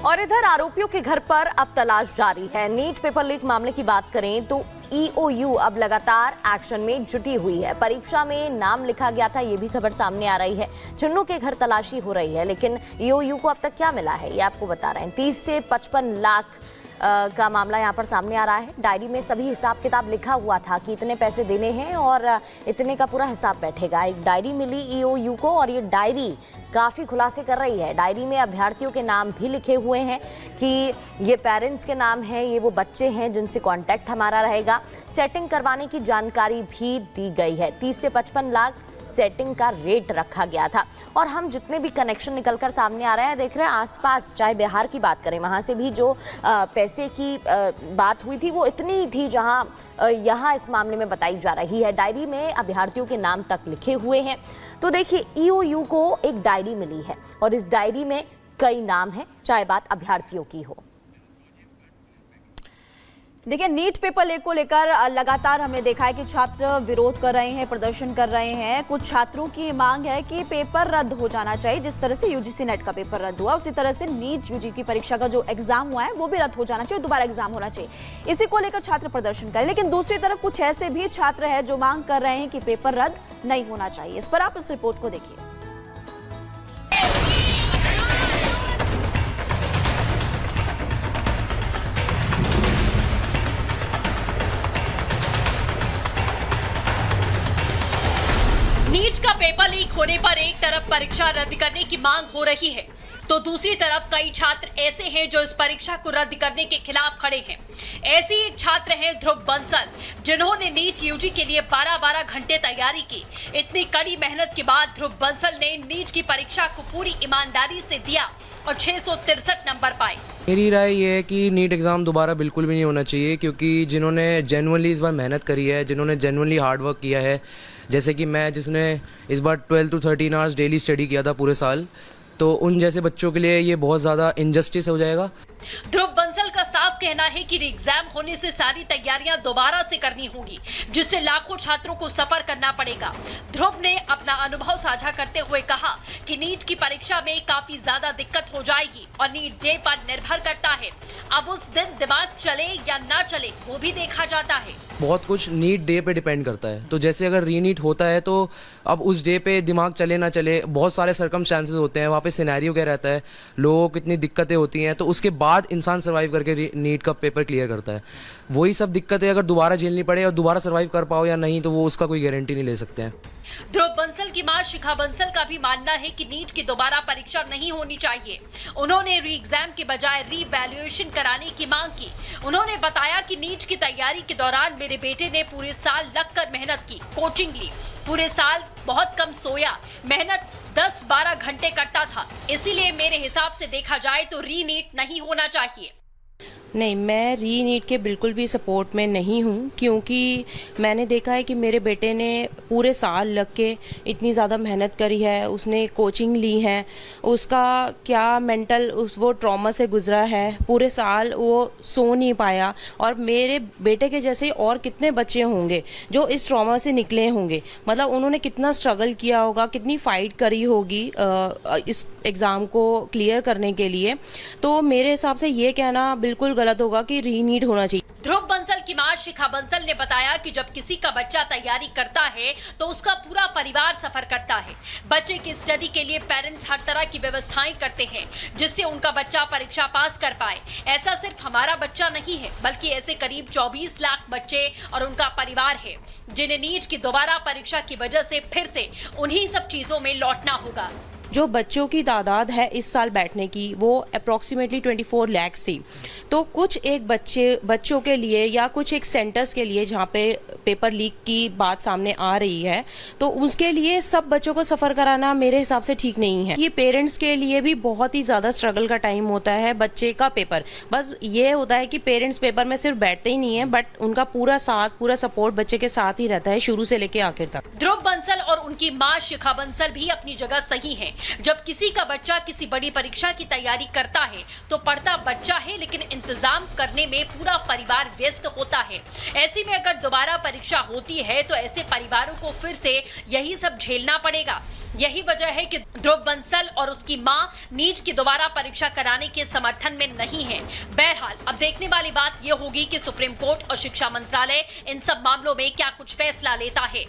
और इधर आरोपियों के घर पर अब तलाश जारी है। नीट पेपर लीक मामले की बात करें तो ईओयू अब लगातार एक्शन में जुटी हुई है। परीक्षा में नाम लिखा गया था, ये भी खबर सामने आ रही है। चुन्नू के घर तलाशी हो रही है, लेकिन ईओयू को अब तक क्या मिला है ये आपको बता रहे हैं। 30 से 55 लाख का मामला यहाँ पर सामने आ रहा है। डायरी में सभी हिसाब किताब लिखा हुआ था कि इतने पैसे देने हैं और इतने का पूरा हिसाब बैठेगा। एक डायरी मिली ईओयू को और ये डायरी काफ़ी खुलासे कर रही है। डायरी में अभ्यर्थियों के नाम भी लिखे हुए हैं कि ये पेरेंट्स के नाम हैं, ये वो बच्चे हैं जिनसे कांटेक्ट हमारा रहेगा। सेटिंग करवाने की जानकारी भी दी गई है। 30 से 55 लाख सेटिंग का रेट रखा गया था। और हम जितने भी कनेक्शन निकलकर सामने आ रहे हैं देख रहे हैं आसपास, चाहे बिहार की बात करें, वहाँ से भी जो पैसे की बात हुई थी वो इतनी ही थी जहाँ यहाँ इस मामले में बताई जा रही है। डायरी में अभ्यर्थियों के नाम तक लिखे हुए हैं। तो देखिए, ईओयू को एक डायरी मिली है और इस डायरी में कई नाम हैं, चाहे बात अभ्यर्थियों की हो। देखिए, नीट पेपर लीक को लेकर लगातार हमने देखा है कि छात्र विरोध कर रहे हैं, प्रदर्शन कर रहे हैं। कुछ छात्रों की मांग है कि पेपर रद्द हो जाना चाहिए। जिस तरह से यूजीसी नेट का पेपर रद्द हुआ, उसी तरह से नीट यूजी की परीक्षा का जो एग्जाम हुआ है वो भी रद्द हो जाना चाहिए, दोबारा एग्जाम होना चाहिए। इसी को लेकर छात्र प्रदर्शन करें। लेकिन दूसरी तरफ कुछ ऐसे भी छात्र हैं जो मांग कर रहे हैं कि पेपर रद्द नहीं होना चाहिए। इस पर आप इस रिपोर्ट को देखिए। नीट का पेपर लीक होने पर एक तरफ परीक्षा रद्द करने की मांग हो रही है, तो दूसरी तरफ कई छात्र ऐसे हैं जो इस परीक्षा को रद्द करने के खिलाफ खड़े हैं। ऐसे एक छात्र हैं ध्रुव बंसल, जिन्होंने नीट यूजी के लिए 12-12 घंटे तैयारी की। इतनी कड़ी मेहनत के बाद ध्रुव बंसल ने नीट की परीक्षा को पूरी ईमानदारी से दिया और 663 नंबर पाए। मेरी राय ये है कि नीट एग्ज़ाम दोबारा बिल्कुल भी नहीं होना चाहिए, क्योंकि जिन्होंने जेन्युइनली इस बार मेहनत करी है, जिन्होंने जेन्युइनली हार्ड वर्क किया है, जैसे कि मैं, जिसने इस बार 12 to 13 आवर्स डेली स्टडी किया था पूरे साल, तो उन जैसे बच्चों के लिए ये बहुत ज़्यादा इनजस्टिस हो जाएगा। ध्रुव बंसल का साफ कहना है कि एग्जाम होने से सारी तैयारियां दोबारा से करनी होंगी, जिससे लाखों छात्रों को सफर करना पड़ेगा। ध्रुव ने अपना अनुभव साझा करते हुए कहा कि नीट की परीक्षा में काफी ज्यादा दिक्कत हो जाएगी और नीट डे पर निर्भर करता है। अब उस दिन दिमाग चले या ना चले वो भी देखा जाता है। बहुत कुछ नीट डे पे डिपेंड करता है। तो जैसे अगर रीनीट होता है तो अब उस डे पे दिमाग चले ना चले, बहुत सारे सर्कमस्टांसेस होते हैं, वहाँ पे सिनेरियो क्या रहता है, लोगों को कितनी दिक्कतें होती हैं, तो उसके बाद इंसान सर्वाइव करके नीट का पेपर क्लियर करता है। वही सब दिक्कतें अगर दोबारा झेलनी पड़े और दोबारा सर्वाइव कर पाओ या नहीं, तो वो उसका कोई गारंटी नहीं ले सकते हैं। ध्रुव बंसल की मां शिखा बंसल का भी मानना है कि नीट की दोबारा परीक्षा नहीं होनी चाहिए। उन्होंने री एग्जाम के बजाय रीवैल्यूएशन कराने की मांग की। उन्होंने बताया कि नीट की तैयारी के दौरान मेरे बेटे ने पूरे साल लगकर मेहनत की, कोचिंग ली, पूरे साल बहुत कम सोया, मेहनत 10-12 घंटे करता था। इसीलिए मेरे हिसाब से देखा जाए तो री नीट नहीं होना चाहिए। नहीं, मैं री नीट के बिल्कुल भी सपोर्ट में नहीं हूँ, क्योंकि मैंने देखा है कि मेरे बेटे ने पूरे साल लग के इतनी ज़्यादा मेहनत करी है, उसने कोचिंग ली है, उसका क्या मेंटल वो ट्रॉमा से गुजरा है, पूरे साल वो सो नहीं पाया। और मेरे बेटे के जैसे और कितने बच्चे होंगे जो इस ट्रॉमा से निकले होंगे, मतलब उन्होंने कितना स्ट्रगल किया होगा, कितनी फाइट करी होगी इस एग्ज़ाम को क्लियर करने के लिए। तो मेरे हिसाब से ये कहना बिल्कुल गलत होगा कि रीनीट होना चाहिए। ध्रुव बंसल की मां शिखा बंसल ने बताया कि जब किसी का बच्चा तैयारी करता है तो उसका पूरा परिवार सफर करता है। बच्चे की स्टडी के लिए पेरेंट्स हर तरह की व्यवस्थाएं करते हैं, जिससे उनका बच्चा परीक्षा पास कर पाए। ऐसा सिर्फ हमारा बच्चा नहीं है, बल्कि ऐसे करीब 24 लाख बच्चे और उनका परिवार है, जिन्हें नीट की दोबारा परीक्षा की वजह से फिर से उन्हीं सब चीजों में लौटना होगा। जो बच्चों की तादाद है इस साल बैठने की, वो अप्रॉक्सीमेटली 24 लाख थी। तो कुछ एक बच्चों के लिए या कुछ एक सेंटर्स के लिए जहाँ पे पेपर लीक की बात सामने आ रही है, तो उसके लिए सब बच्चों को सफ़र कराना मेरे हिसाब से ठीक नहीं है। ये पेरेंट्स के लिए भी बहुत ही ज़्यादा स्ट्रगल का टाइम होता है। बच्चे का पेपर, बस ये होता है कि पेरेंट्स पेपर में सिर्फ बैठते ही नहीं है, बट उनका पूरा साथ, पूरा सपोर्ट बच्चे के साथ ही रहता है, शुरू से लेके आखिर तक। ध्रुव बंसल और उनकी मां शिखा बंसल भी अपनी जगह सही हैं। जब किसी का बच्चा किसी बड़ी परीक्षा की तैयारी करता है तो पढ़ता बच्चा है, लेकिन इंतजाम करने में पूरा परिवार व्यस्त होता है। ऐसे में अगर दोबारा परीक्षा होती है तो ऐसे परिवारों को फिर से यही सब झेलना पड़ेगा। यही वजह है कि ध्रुव बंसल और उसकी मां नीट की दोबारा परीक्षा कराने के समर्थन में नहीं है। बहरहाल अब देखने वाली बात यह होगी कि सुप्रीम कोर्ट और शिक्षा मंत्रालय इन सब मामलों में क्या कुछ फैसला लेता है।